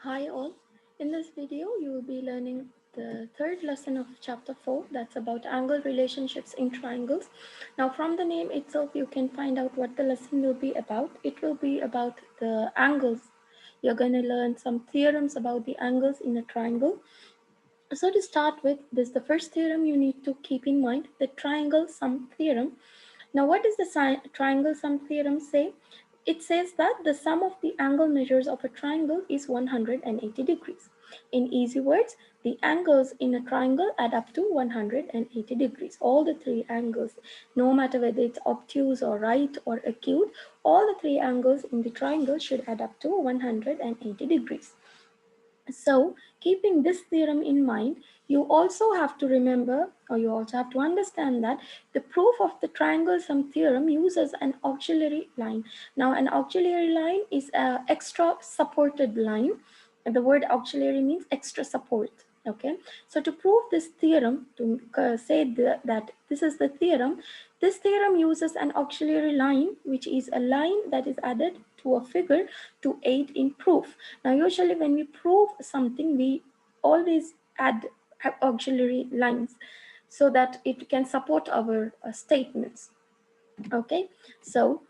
Hi all, in this video you will be learning the third lesson of chapter 4, that's about angle relationships in triangles. Now from the name itself you can find out what the lesson will be about. It will be about the angles. You're going to learn some theorems about the angles in a triangle. So to start with, this is the first theorem you need to keep in mind, the triangle sum theorem. Now what does the triangle sum theorem say? It says that the sum of the angle measures of a triangle is 180 degrees. In easy words, the angles in a triangle add up to 180 degrees. All the three angles, no matter whether it's obtuse or right or acute, all the three angles in the triangle should add up to 180 degrees. So, keeping this theorem in mind, you also have to remember, or you also have to understand that the proof of the triangle sum theorem uses an auxiliary line. Now, an auxiliary line is an extra supported line. The word auxiliary means extra support. Okay, so to prove this theorem, to say that this is the theorem, this theorem uses an auxiliary line, which is a line that is added to a figure to aid in proof. Now, usually when we prove something, we always add auxiliary lines so that it can support our statements. Okay, so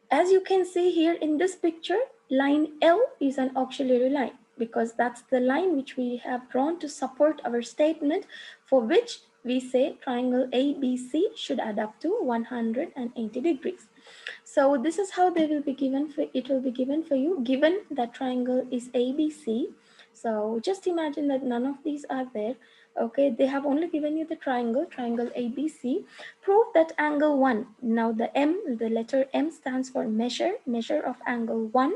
as you can see here in this picture, line L is an auxiliary line because that's the line which we have drawn to support our statement, for which we say triangle ABC should add up to 180 degrees. So this is how they will be given for, it will be given for you, given that triangle is ABC. So just imagine that none of these are there. Okay, they have only given you the triangle ABC. Prove that angle 1. Now the letter M stands for measure of angle 1,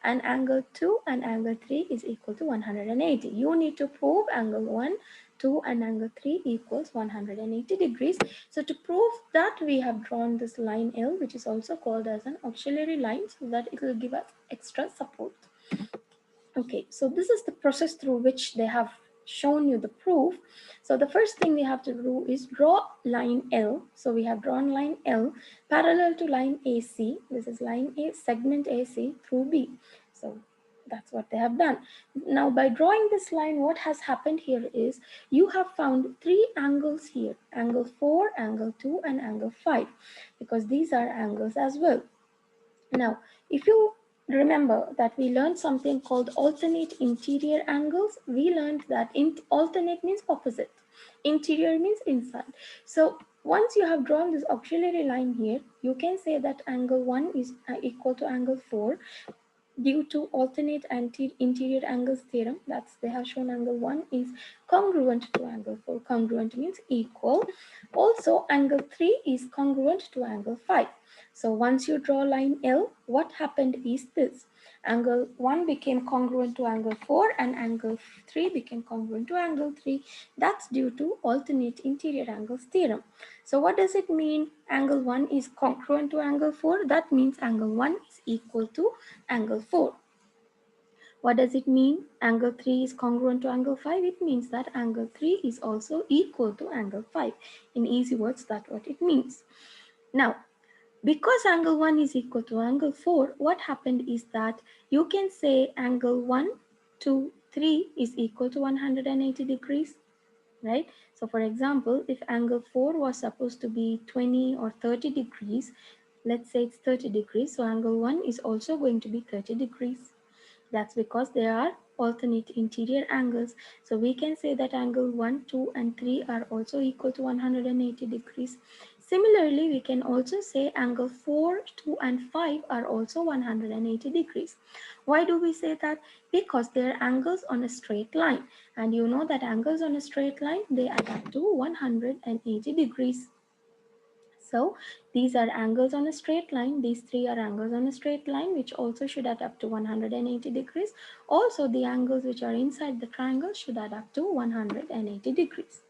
and angle 2 and angle 3 is equal to 180. You need to prove angle 1, 2 and angle 3 equals 180 degrees. So to prove that, we have drawn this line L, which is also called as an auxiliary line, so that it will give us extra support. Okay, so this is the process through which they have shown you the proof. So the first thing we have to do is draw line L. So we have drawn line L parallel to line AC. This is line A, segment AC through B. So that's what they have done. Now by drawing this line, what has happened here is you have found three angles here, angle 4, angle 2 and angle 5, because these are angles as well. Now, if you remember that we learned something called alternate interior angles, we learned that alternate means opposite, interior means inside. So once you have drawn this auxiliary line here, you can say that angle 1 is equal to angle 4 due to alternate interior angles theorem. That's, they have shown angle 1 is congruent to angle 4. Congruent means equal. Also angle 3 is congruent to angle 5. So once you draw line L, what happened is this: angle 1 became congruent to angle 4 and angle 3 became congruent to angle 3. That's due to alternate interior angles theorem. So what does it mean? Angle 1 is congruent to angle 4. That means angle 1 is equal to angle 4. What does it mean? Angle 3 is congruent to angle 5. It means that angle 3 is also equal to angle 5. In easy words, that's what it means. Now, because angle 1 is equal to angle 4, what happened is that you can say angle 1, 2, 3 is equal to 180 degrees, right? So for example, if angle 4 was supposed to be 20 or 30 degrees, let's say it's 30 degrees, so angle 1 is also going to be 30 degrees. That's because there are alternate interior angles. So we can say that angle 1, 2 and 3 are also equal to 180 degrees. Similarly, we can also say angle 4, 2 and 5 are also 180 degrees. Why do we say that? Because they are angles on a straight line. And you know that angles on a straight line, they add up to 180 degrees. So these are angles on a straight line. These three are angles on a straight line, which also should add up to 180 degrees. Also, the angles which are inside the triangle should add up to 180 degrees.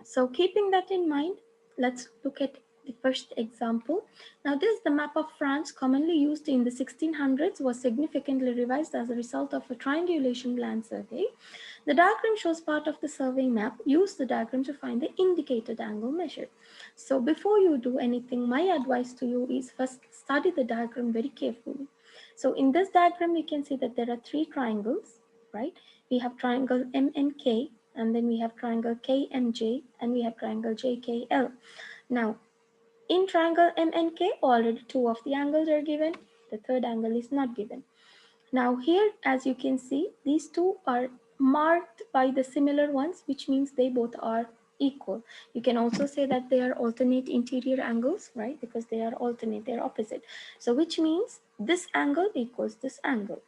So keeping that in mind, let's look at the first example. Now this is the map of France, commonly used in the 1600s, was significantly revised as a result of a triangulation land survey. The diagram shows part of the survey map. Use the diagram to find the indicated angle measure. So before you do anything, my advice to you is first study the diagram very carefully. So in this diagram, we can see that there are three triangles, right? We have triangle MNK, and then we have triangle KMJ, and we have triangle JKL. Now, in triangle MNK, already two of the angles are given. The third angle is not given. Now here, as you can see, these two are marked by the similar ones, which means they both are equal. You can also say that they are alternate interior angles, right? Because they are alternate, they are opposite. So which means this angle equals this angle.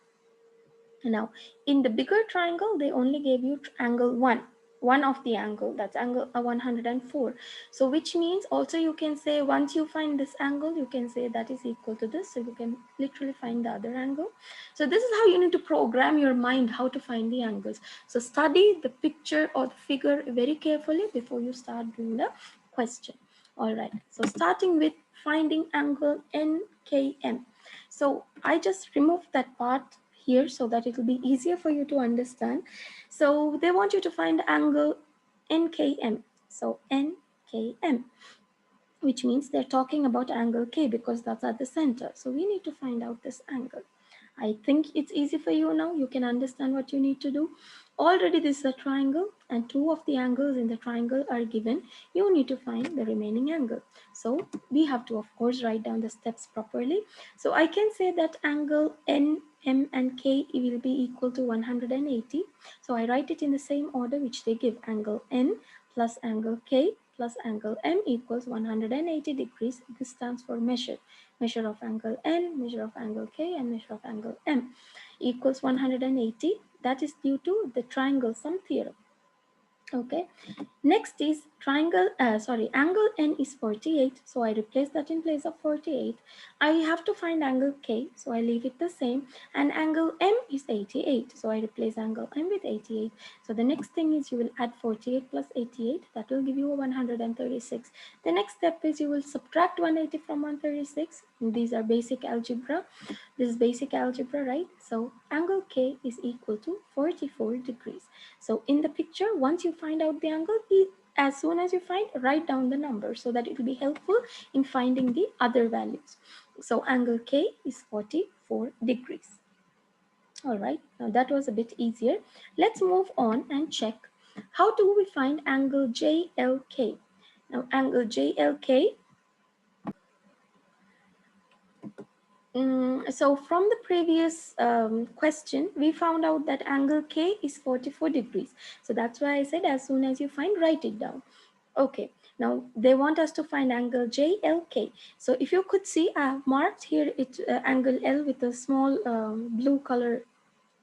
Now, in the bigger triangle, they only gave you angle 1, one of the angle, that's angle 104. So which means also you can say once you find this angle, you can say that is equal to this. So you can literally find the other angle. So this is how you need to program your mind, how to find the angles. So study the picture or the figure very carefully before you start doing the question. All right, so starting with finding angle NKM. So I just removed that part here so that it will be easier for you to understand. So they want you to find angle NKM. So NKM, which means they're talking about angle K because that's at the center. So we need to find out this angle. I think it's easy for you now. You can understand what you need to do. Already this is a triangle and two of the angles in the triangle are given. You need to find the remaining angle. So we have to, of course, write down the steps properly. So I can say that angle N, M and K will be equal to 180. So I write it in the same order which they give. Angle N plus angle K plus angle M equals 180 degrees. This stands for measure. Measure of angle N, measure of angle K, and measure of angle M equals 180. That is due to the triangle sum theorem. Okay. Next is angle N is 48. So I replace that in place of 48. I have to find angle K. So I leave it the same. And angle M is 88. So I replace angle M with 88. So the next thing is you will add 48 plus 88. That will give you 136. The next step is you will subtract 180 from 136. These are basic algebra. This is basic algebra, right? So angle K is equal to 44 degrees. So in the picture, once you find out the angle, as soon as you find, write down the number so that it will be helpful in finding the other values. So angle K is 44 degrees. All right, now that was a bit easier. Let's move on and check how do we find angle JLK. Now angle JLK, so from the previous question, we found out that angle K is 44 degrees. So that's why I said as soon as you find, write it down. Okay, now they want us to find angle JLK. So if you could see, I have marked here angle L with a small blue color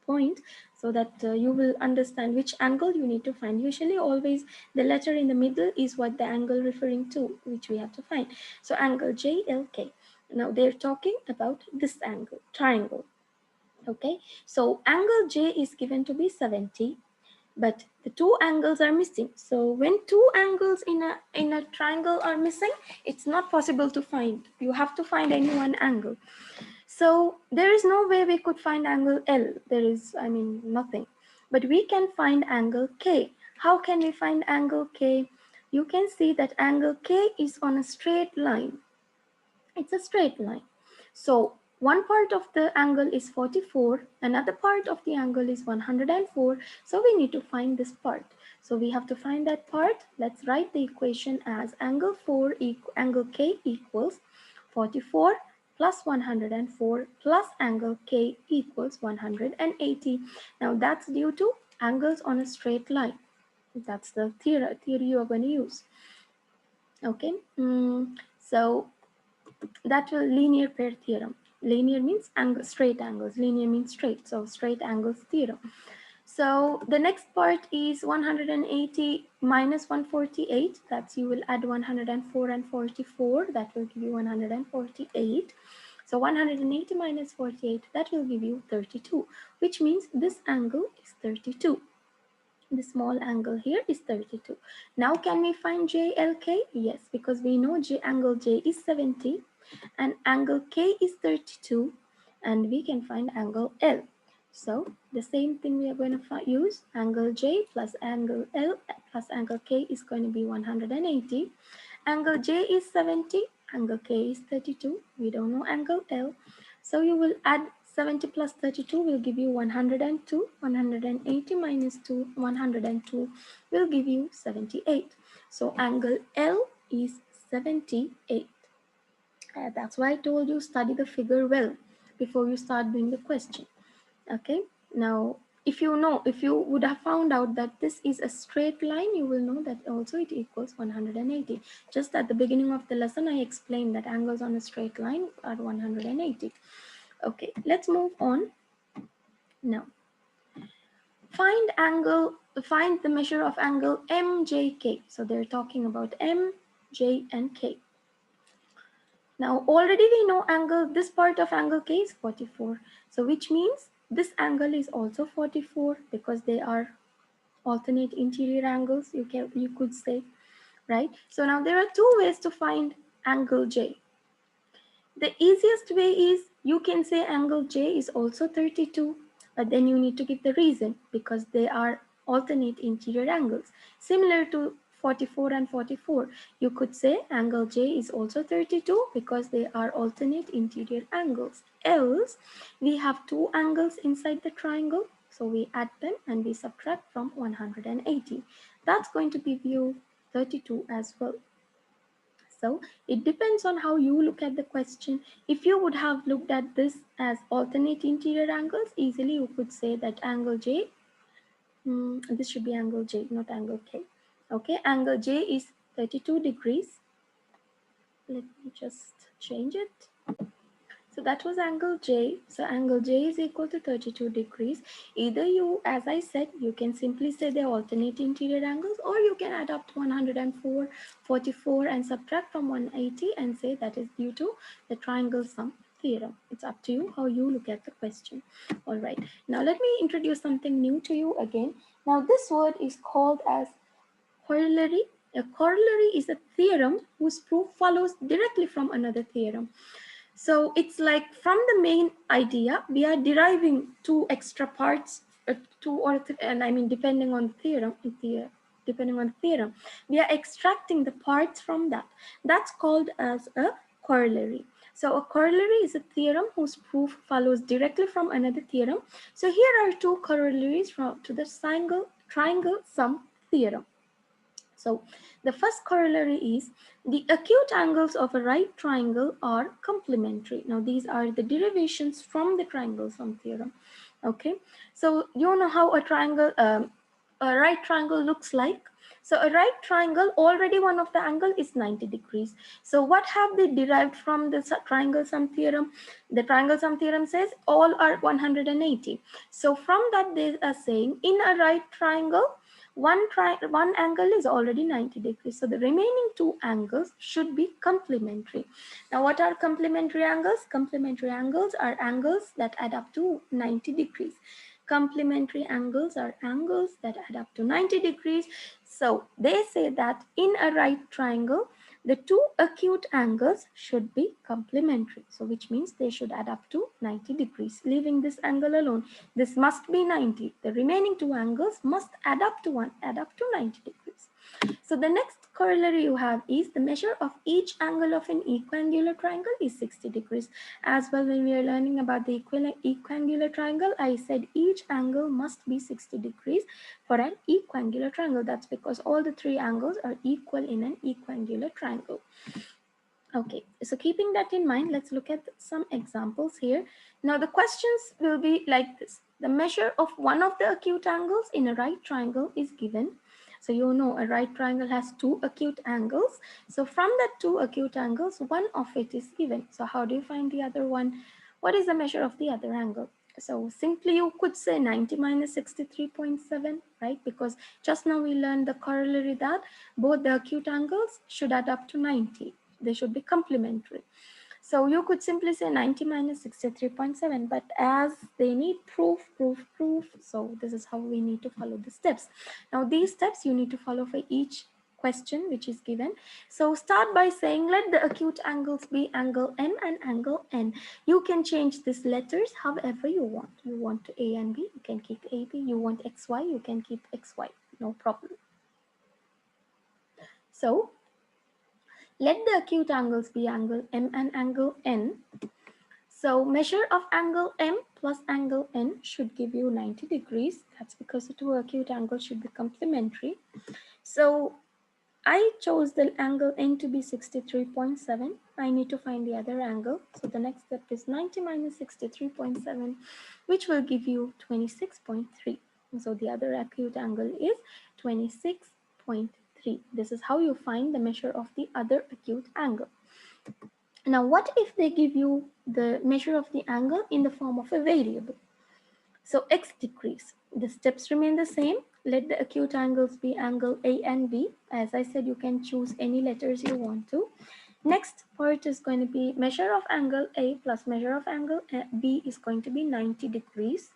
point so that you will understand which angle you need to find. Usually always the letter in the middle is what the angle referring to, which we have to find. So angle JLK. Now they're talking about this angle, triangle. Okay, so angle J is given to be 70, but the two angles are missing. So when two angles in a triangle are missing, it's not possible to find. You have to find any one angle. So there is no way we could find angle L. There is, nothing. But we can find angle K. How can we find angle K? You can see that angle K is on a straight line. It's a straight line. So one part of the angle is 44, another part of the angle is 104. So we need to find this part. So we have to find that part. Let's write the equation as angle K equals 44 plus 104 plus angle K equals 180. Now that's due to angles on a straight line. That's the theory you are going to use. Okay, so that will linear pair theorem. Linear means straight angles. Linear means straight. So straight angles theorem. So the next part is 180 minus 148. That's you will add 104 and 44. That will give you 148. So 180 minus 48, that will give you 32, which means this angle is 32. The small angle here is 32. Now can we find JLK? Yes, because we know angle J is 70 and angle K is 32 and we can find angle L. So the same thing we are going to use. Angle J plus angle L plus angle K is going to be 180. Angle J is 70, angle K is 32. We don't know angle L. So you will add 70 plus 32 will give you 102. 180 minus 2, 102 will give you 78. So angle L is 78. That's why I told you study the figure well before you start doing the question. Okay, now if you would have found out that this is a straight line, you will know that also it equals 180. Just at the beginning of the lesson I explained that angles on a straight line are 180. Okay, let's move on now. Find the measure of angle MJK. So they're talking about M, J and K. Now already we know this part of angle K is 44. So which means this angle is also 44 because they are alternate interior angles, you could say, right? So now there are two ways to find angle J. The easiest way is you can say angle J is also 32, but then you need to give the reason because they are alternate interior angles. Similar to 44 and 44, you could say angle J is also 32 because they are alternate interior angles. Else, we have two angles inside the triangle, so we add them and we subtract from 180. That's going to give you 32 as well. So it depends on how you look at the question. If you would have looked at this as alternate interior angles, easily you could say that angle J, this should be angle J, not angle K. Okay, angle J is 32 degrees. Let me just change it. So that was angle J. So angle J is equal to 32 degrees. Either you, as I said, you can simply say they're alternate interior angles, or you can add up to 104, 44 and subtract from 180 and say that is due to the triangle sum theorem. It's up to you how you look at the question. All right. Now let me introduce something new to you again. Now this word is called as corollary. A corollary is a theorem whose proof follows directly from another theorem. So it's like from the main idea, we are deriving two extra parts, and I mean depending on theorem, we are extracting the parts from that. That's called as a corollary. So a corollary is a theorem whose proof follows directly from another theorem. So here are two corollaries to the triangle sum theorem. So the first corollary is the acute angles of a right triangle are complementary. Now these are the derivations from the triangle sum theorem. Okay, so you know how a right triangle looks like. So a right triangle, already one of the angle is 90 degrees. So what have they derived from the triangle sum theorem? The triangle sum theorem says all are 180. So from that they are saying in a right triangle, one angle is already 90 degrees. So the remaining two angles should be complementary. Now what are complementary angles? Complementary angles are angles that add up to 90 degrees. Complementary angles are angles that add up to 90 degrees. So they say that in a right triangle, the two acute angles should be complementary. So which means they should add up to 90 degrees. Leaving this angle alone, this must be 90. The remaining two angles must add up to 90 degrees. So the next corollary you have is the measure of each angle of an equiangular triangle is 60 degrees. As well, when we are learning about the equiangular triangle, I said each angle must be 60 degrees for an equiangular triangle. That's because all the three angles are equal in an equiangular triangle. Okay, so keeping that in mind, let's look at some examples here. Now the questions will be like this. The measure of one of the acute angles in a right triangle is given. So you know a right triangle has two acute angles. So from that two acute angles, one of it is given. So how do you find the other one? What is the measure of the other angle? So simply you could say 90 minus 63.7, right? Because just now we learned the corollary that both the acute angles should add up to 90. They should be complementary. So you could simply say 90 minus 63.7, but as they need proof, so this is how we need to follow the steps. Now these steps you need to follow for each question which is given. So start by saying let the acute angles be angle M and angle N. You can change these letters however you want. You want A and B, you can keep AB. You want XY, you can keep XY, no problem. So let the acute angles be angle M and angle N. So measure of angle M plus angle N should give you 90 degrees. That's because the two acute angles should be complementary. So I chose the angle N to be 63.7. I need to find the other angle. So the next step is 90 minus 63.7, which will give you 26.3. So the other acute angle is 26.3. This is how you find the measure of the other acute angle. Now, what if they give you the measure of the angle in the form of a variable? So x decrease. The steps remain the same. Let the acute angles be angle A and B. As I said, you can choose any letters you want to. Next part is going to be measure of angle A plus measure of angle B is going to be 90 degrees.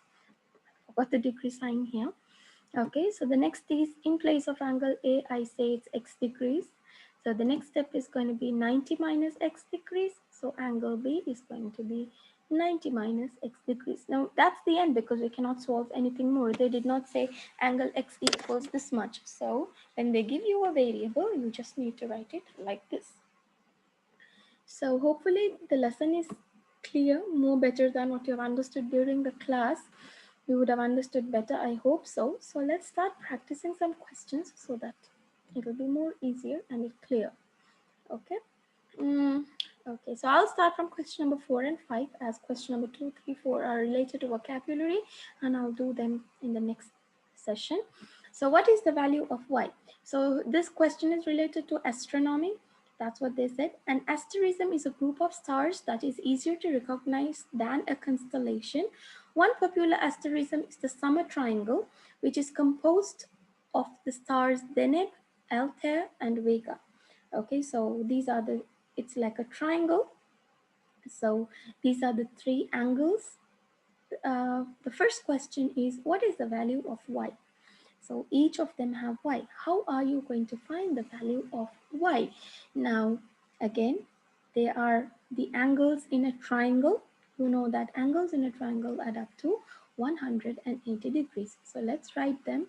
I forgot the degree sign here. Okay, so the next is in place of angle A, I say it's x degrees. So the next step is going to be 90 minus x degrees. So angle B is going to be 90 minus x degrees. Now that's the end because we cannot solve anything more. They did not say angle x equals this much. So when they give you a variable, you just need to write it like this. So hopefully the lesson is clear, more better than what you have understood during the class. You would have understood better, I hope so. So let's start practicing some questions so that it will be more easier and it clear. Okay. Okay, so I'll start from question number 4 and 5, as question number 2, 3, 4 are related to vocabulary, and I'll do them in the next session. So what is the value of y? So this question is related to astronomy. That's what they said. An asterism is a group of stars that is easier to recognize than a constellation. One popular asterism is the summer triangle, which is composed of the stars Deneb, Altair, and Vega. Okay, so these are the, it's like a triangle. So these are the three angles. The first question is, what is the value of y? So each of them have y. How are you going to find the value of y? Now, again, they are the angles in a triangle. You know that angles in a triangle add up to 180 degrees. So let's write them.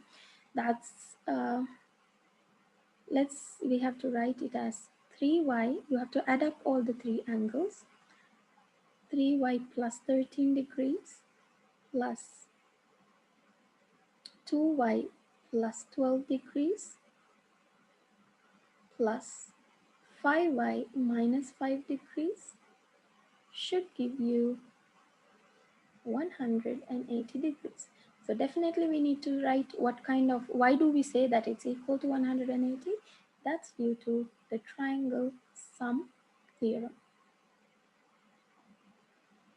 That's, we have to write it as 3y. You have to add up all the three angles. 3y plus 13 degrees plus 2y plus 12 degrees plus 5y minus 5 degrees should give you 180 degrees. So definitely we need to write what kind of, why do we say that it's equal to 180? That's due to the triangle sum theorem.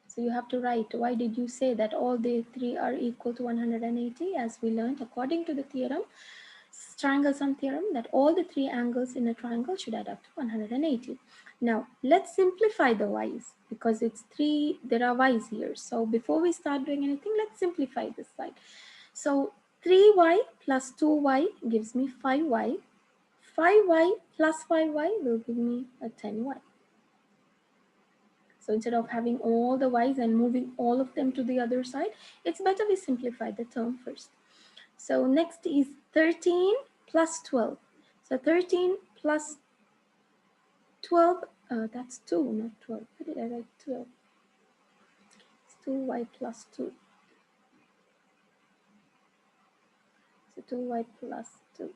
So you have to write, why did you say that all the three are equal to 180? As we learned, according to the theorem, triangle sum theorem, that all the three angles in a triangle should add up to 180. Now let's simplify the y's because it's three, there are y's here. So before we start doing anything, let's simplify this side. So 3y plus 2y gives me 5y. 5y plus 5y will give me a 10y. So instead of having all the y's and moving all of them to the other side, it's better we simplify the term first. So next is 13 plus 12. So 13 plus 12, that's 2, not 12. Why did I write 12? It's 2y plus 2. So 2y plus 2.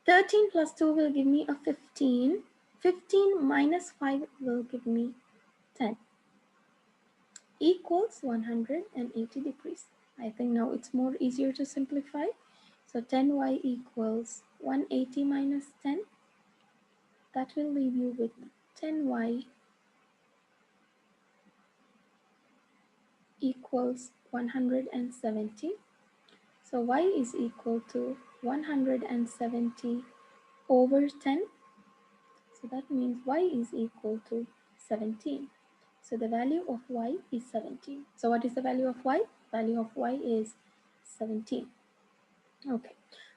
13 plus 2 will give me a 15. 15 minus 5 will give me 10. Equals 180 degrees. I think now it's more easier to simplify. So 10y equals 180 minus 10. That will leave you with 10y equals 170. So y is equal to 170 over 10. So that means y is equal to 17. So the value of y is 17. So what is the value of y? Value of y is 17. Okay,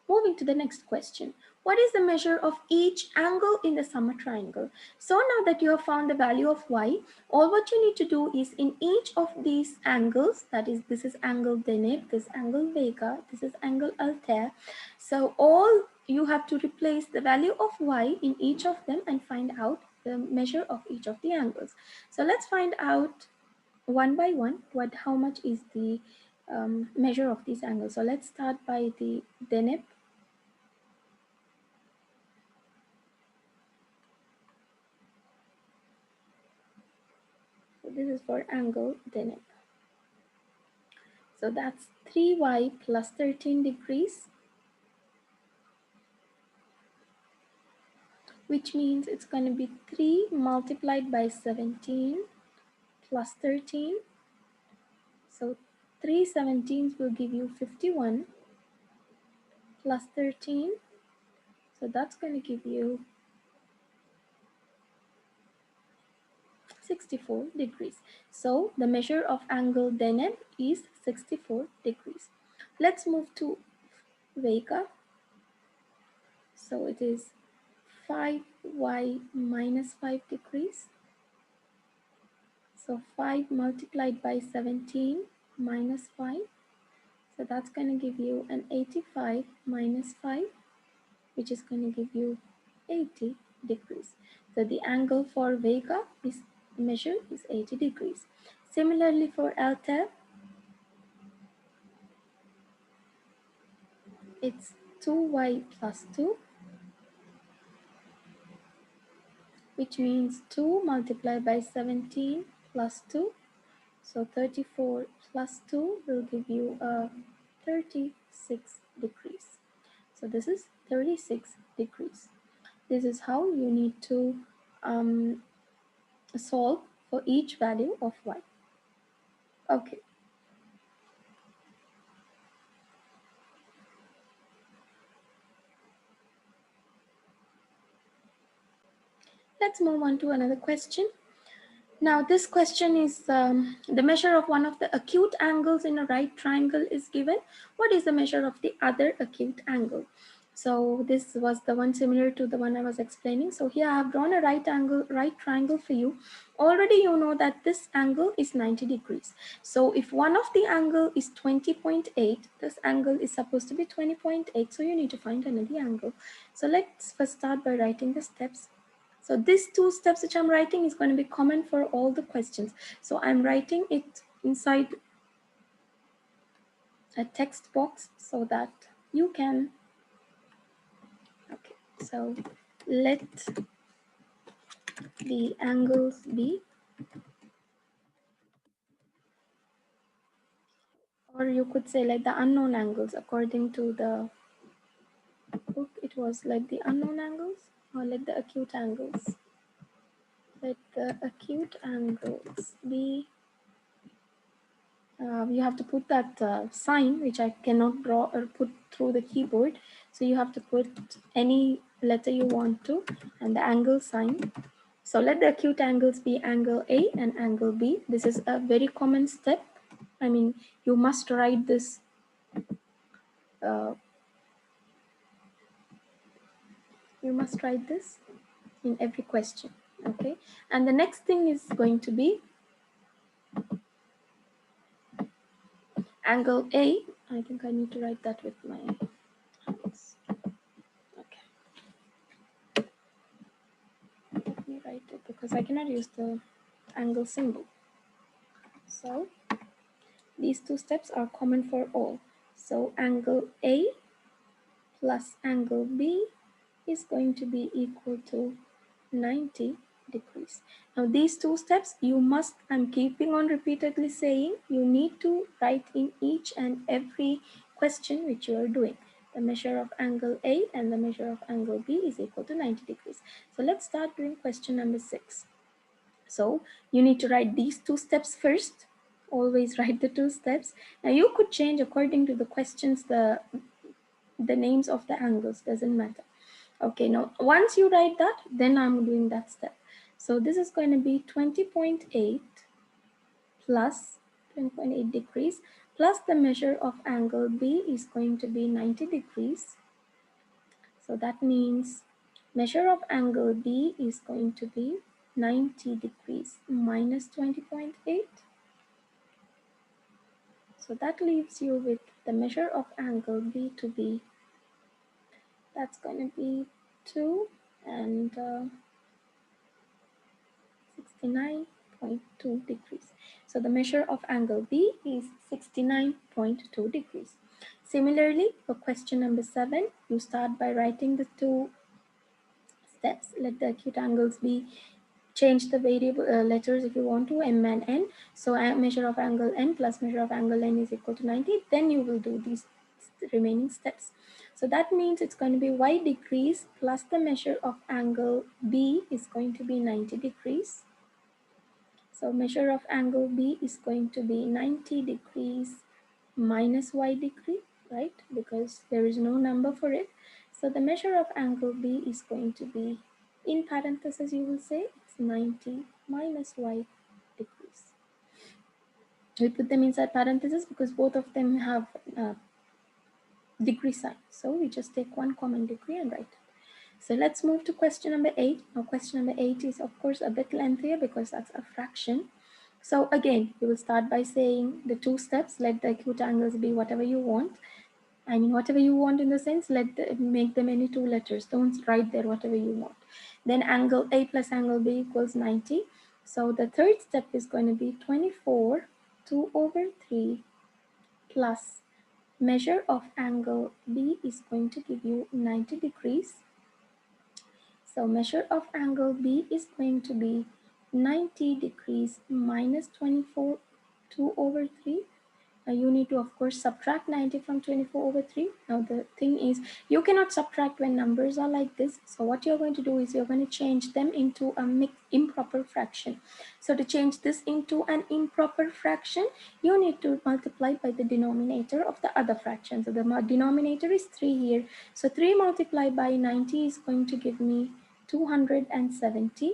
moving to the next question. What is the measure of each angle in the summer triangle? So now that you have found the value of y, all what you need to do is in each of these angles, that is, this is angle Deneb, this angle Vega, this is angle Altair. So all you have to replace the value of y in each of them and find out the measure of each of the angles. So let's find out one by one how much is the measure of these angles. So let's start by the deneb. So this is for angle deneb. So that's 3y plus 13 degrees, which means it's going to be 3 multiplied by 17 plus 13. So 3 17s will give you 51 plus 13. So that's going to give you 64 degrees. So the measure of angle deneb is 64 degrees. Let's move to Vega. So it is 5y minus 5 degrees. So 5 multiplied by 17 minus 5. So that's going to give you an 85 minus 5, which is going to give you 80 degrees. So the angle for Vega is measure is 80 degrees. Similarly for Altair, it's 2y plus 2, which means 2 multiplied by 17 plus 2. So 34 plus 2 will give you 36 degrees. So this is 36 degrees. This is how you need to solve for each value of y. Okay. Let's move on to another question. Now this question is the measure of one of the acute angles in a right triangle is given. What is the measure of the other acute angle? So this was the one similar to the one I was explaining. So here I have drawn a right triangle for you. Already you know that this angle is 90 degrees. So if one of the angle is 20.8, this angle is supposed to be 20.8. So you need to find another angle. So let's first start by writing the steps. So these two steps which I'm writing is going to be common for all the questions. So I'm writing it inside a text box so that you can, okay, so let the angles be, or you could say like the unknown angles according to the book. It was like the unknown angles, or let the acute angles. Let the acute angles be, you have to put that sign which I cannot draw or put through the keyboard. So you have to put any letter you want to and the angle sign. So let the acute angles be angle A and angle B. This is a very common step. I mean, you must write this in every question. Okay, and the next thing is going to be angle A. I think I need to write that with my hands. Okay, let me write it because I cannot use the angle symbol. So these two steps are common for all. So angle A plus angle B is going to be equal to 90 degrees. Now these two steps you must, I'm keeping on repeatedly saying, you need to write in each and every question which you are doing. The measure of angle A and the measure of angle B is equal to 90 degrees. So let's start doing question number 6. So you need to write these two steps first. Always write the two steps. Now you could change according to the questions, the names of the angles, doesn't matter. Okay, now once you write that, then I'm doing that step. So this is going to be 20.8 plus 20.8 degrees plus the measure of angle B is going to be 90 degrees. So that means measure of angle B is going to be 90 degrees minus 20.8. So that leaves you with the measure of angle B to be, that's going to be 2 and 69.2 degrees. So the measure of angle B is 69.2 degrees. Similarly, for question number 7, you start by writing the two steps. Let the acute angles be, change the variable letters if you want to, m and n. So measure of angle n plus measure of angle n is equal to 90. Then you will do these remaining steps. So that means it's going to be y degrees plus the measure of angle B is going to be 90 degrees. So measure of angle B is going to be 90 degrees minus y degree, right? Because there is no number for it. So the measure of angle B is going to be, in parentheses you will say, it's 90 minus y degrees. We put them inside parentheses because both of them have degree sign. So we just take one common degree and write it. So let's move to question number 8. Now question number 8 is of course a bit lengthier because that's a fraction. So again, you will start by saying the two steps. Let the acute angles be whatever you want. I mean, whatever you want in the sense, make them any two letters. Don't write there whatever you want. Then angle A plus angle B equals 90. So the third step is going to be 24, 2 over 3 plus measure of angle B is going to give you 90 degrees. So measure of angle B is going to be 90 degrees minus 24, 2 over 3. You need to of course subtract 90 from 24 over 3. Now the thing is, you cannot subtract when numbers are like this. So what you're going to do is you're going to change them into a improper fraction. So to change this into an improper fraction, you need to multiply by the denominator of the other fraction. So the denominator is 3 here. So 3 multiplied by 90 is going to give me 270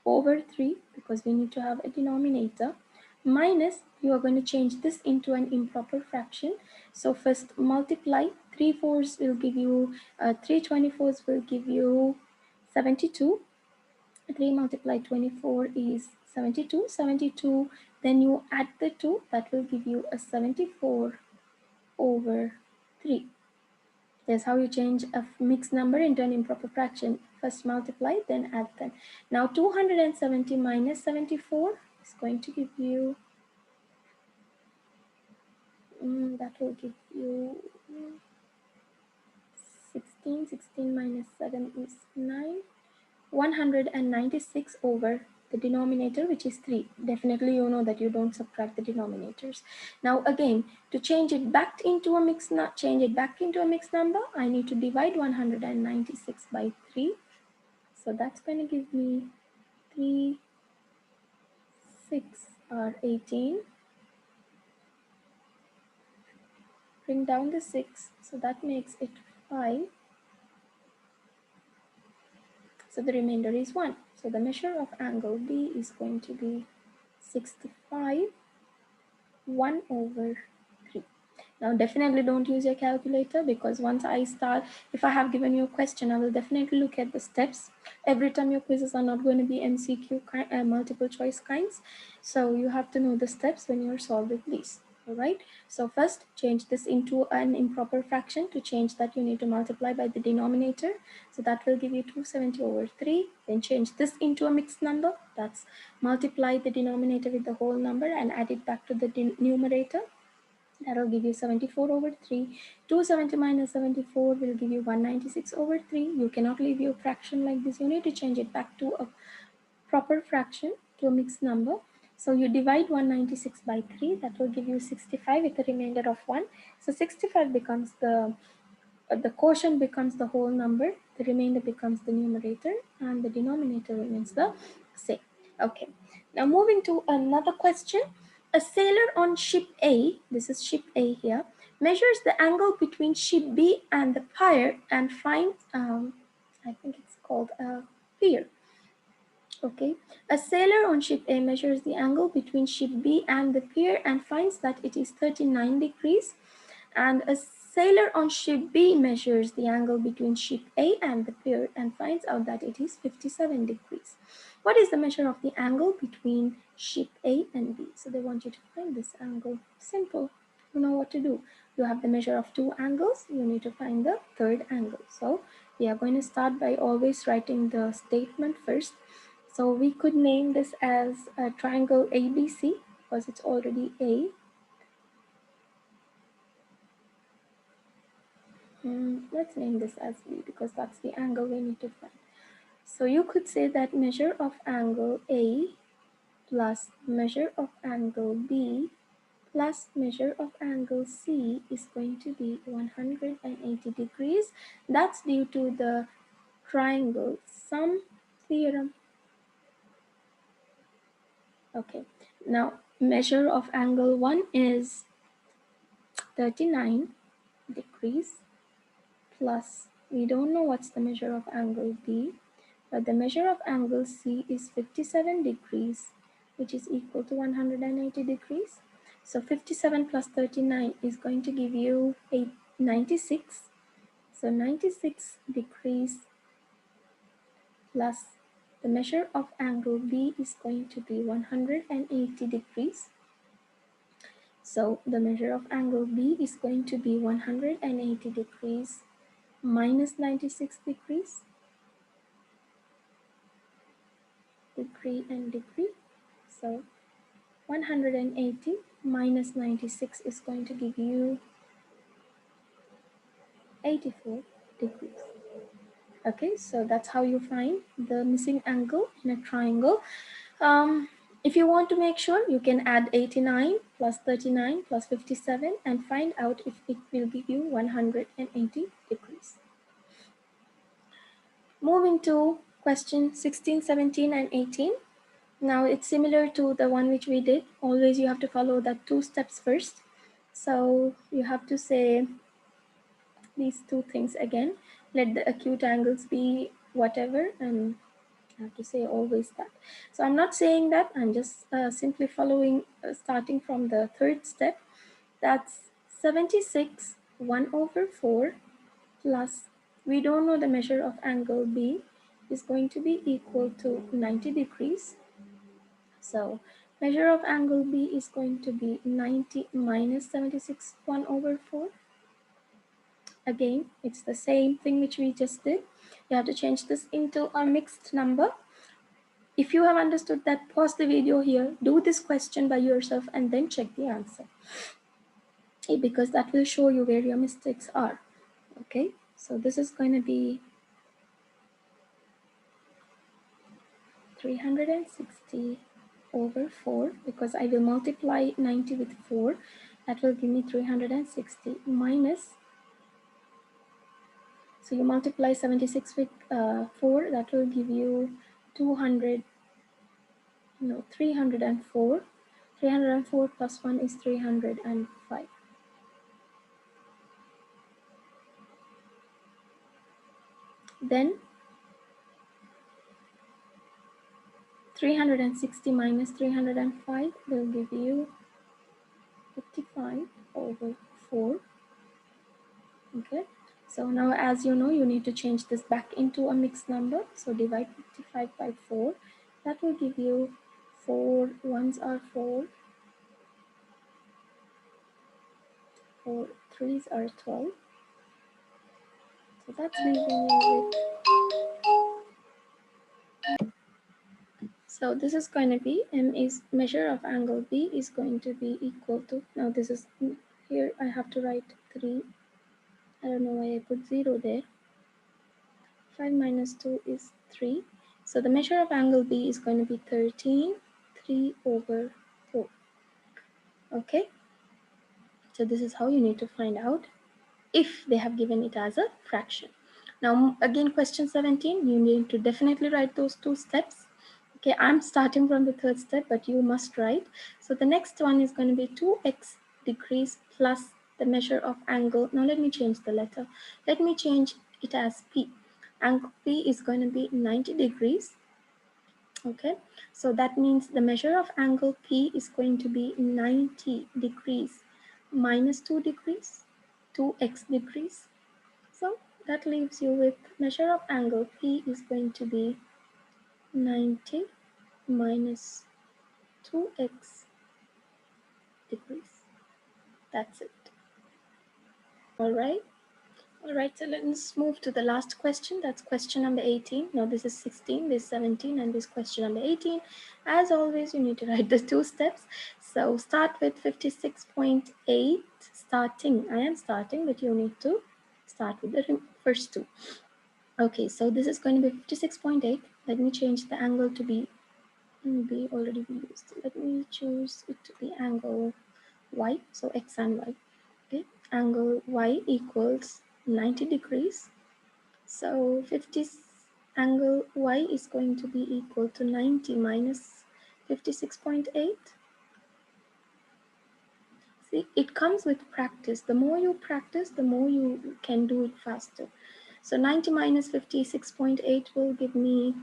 over 3, because we need to have a denominator, minus, you are going to change this into an improper fraction. So first multiply, 3 fours will give you, 3 24s will give you 72. 3 multiplied 24 is 72. 72, then you add the 2, that will give you a 74 over 3. That's how you change a mixed number into an improper fraction. First multiply, then add them. Now 270 minus 74 is going to give you, that will give you 16. 16 minus 7 is 9. 196 over the denominator, which is 3. Definitely you know that you don't subtract the denominators. Now again, to change it back into a mixed number, I need to divide 196 by 3. So that's going to give me 3, 6 are 18. Bring down the 6, so that makes it 5. So the remainder is 1. So the measure of angle B is going to be 65, 1 over 3. Now definitely don't use your calculator, because once I start, if I have given you a question, I will definitely look at the steps. Every time your quizzes are not going to be MCQ multiple choice kinds. So you have to know the steps when you're solving these. Alright, so first change this into an improper fraction. To change that, you need to multiply by the denominator. So that will give you 270 over 3. Then change this into a mixed number. That's multiply the denominator with the whole number and add it back to the numerator. That will give you 74 over 3. 270 minus 74 will give you 196 over 3. You cannot leave your fraction like this. You need to change it back to a proper fraction, to a mixed number. So you divide 196 by 3. That will give you 65 with a remainder of 1. So 65 becomes the quotient becomes the whole number. The remainder becomes the numerator, and the denominator remains the same. Okay, now moving to another question. A sailor on ship A, this is ship A here, measures the angle between ship B and the pier and finds, I think it's called a pier. Okay, a sailor on ship A measures the angle between ship B and the pier and finds that it is 39 degrees. And a sailor on ship B measures the angle between ship A and the pier and finds out that it is 57 degrees. What is the measure of the angle between ship A and B? So they want you to find this angle. Simple. You know what to do. You have the measure of two angles. You need to find the third angle. So we are going to start by always writing the statement first. So we could name this as a triangle ABC because it's already A. Let's name this as B because that's the angle we need to find. So you could say that measure of angle A plus measure of angle B plus measure of angle C is going to be 180 degrees. That's due to the triangle sum theorem. Okay, now measure of angle 1 is 39 degrees plus, we don't know what's the measure of angle B, but the measure of angle C is 57 degrees, which is equal to 180 degrees. So 57 plus 39 is going to give you 96. So 96 degrees plus the measure of angle B is going to be 180 degrees. So the measure of angle B is going to be 180 degrees minus 96 degrees, degree and degree. So 180 minus 96 is going to give you 84 degrees. Okay, so that's how you find the missing angle in a triangle. If you want to make sure, you can add 89 plus 39 plus 57 and find out if it will give you 180 degrees. Moving to question 16, 17 and 18. Now it's similar to the one which we did. Always you have to follow that 2 steps first. So you have to say these 2 things again. Let the acute angles be whatever, and I have to say always that. So I'm not saying that, I'm just simply following, starting from the 3rd step. That's 76 1/4 plus, we don't know the measure of angle B, is going to be equal to 90 degrees. So measure of angle B is going to be 90 minus 76 1/4. Again, it's the same thing which we just did. You have to change this into a mixed number. If you have understood that, pause the video here, do this question by yourself and then check the answer, because that will show you where your mistakes are. Okay, so this is going to be 360/4 because I will multiply 90 with 4. That will give me 360 minus, so you multiply 76 with 4, that will give you 304. 304 plus 1 is 305. Then 360 minus 305 will give you 55/4. Okay, so now as you know, you need to change this back into a mixed number. So divide 55 by 4. That will give you 4 ones are 4, 4 threes are 12. So that's leaving you with, so this is going to be, M is measure of angle B is going to be equal to, now this is, here I have to write 3. I don't know why I put 0 there. 5 minus 2 is 3. So the measure of angle B is going to be 13, 3/4. Okay, so this is how you need to find out if they have given it as a fraction. Now again, question 17, you need to definitely write those 2 steps. Okay, I'm starting from the 3rd step, but you must write. So the next one is going to be 2x degrees plus the measure of angle. Now let me change the letter. Let me change it as P. Angle P is going to be 90 degrees. Okay, so that means the measure of angle P is going to be 90 degrees minus 2 degrees, 2x degrees. So that leaves you with measure of angle P is going to be 90 minus 2x degrees. That's it. All right. All right, so let's move to the last question. That's question number 18. Now this is 16, this is 17, and this question number 18. As always, you need to write the 2 steps. So start with 56.8, starting. I am starting, but you need to start with the first 2. Okay, so this is going to be 56.8. Let me change the angle to be already be used. Let me choose it to be angle y, so x and y. Okay, angle y equals 90 degrees. So 50 angle y is going to be equal to 90 minus 56.8. See, it comes with practice. The more you practice, the more you can do it faster. So 90 minus 56.8 will give me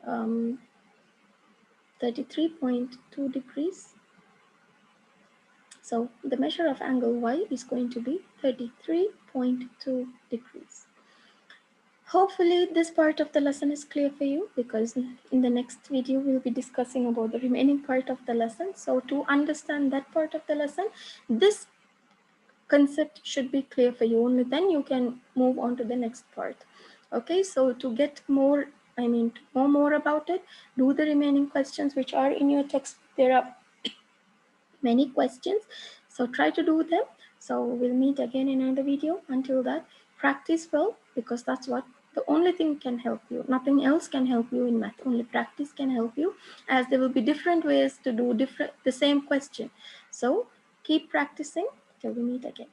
33.2 degrees. So the measure of angle y is going to be 33.2 degrees. Hopefully this part of the lesson is clear for you, because in the next video we'll be discussing about the remaining part of the lesson. So to understand that part of the lesson, this concept should be clear for you. Only then you can move on to the next part. Okay, so to get more, to know more about it, do the remaining questions which are in your text. There are many questions, so try to do them. So we'll meet again in another video. Until that, practice well, because that's what the only thing can help you. Nothing else can help you in math. Only practice can help you, as there will be different ways to do the same question. So keep practicing till we meet again.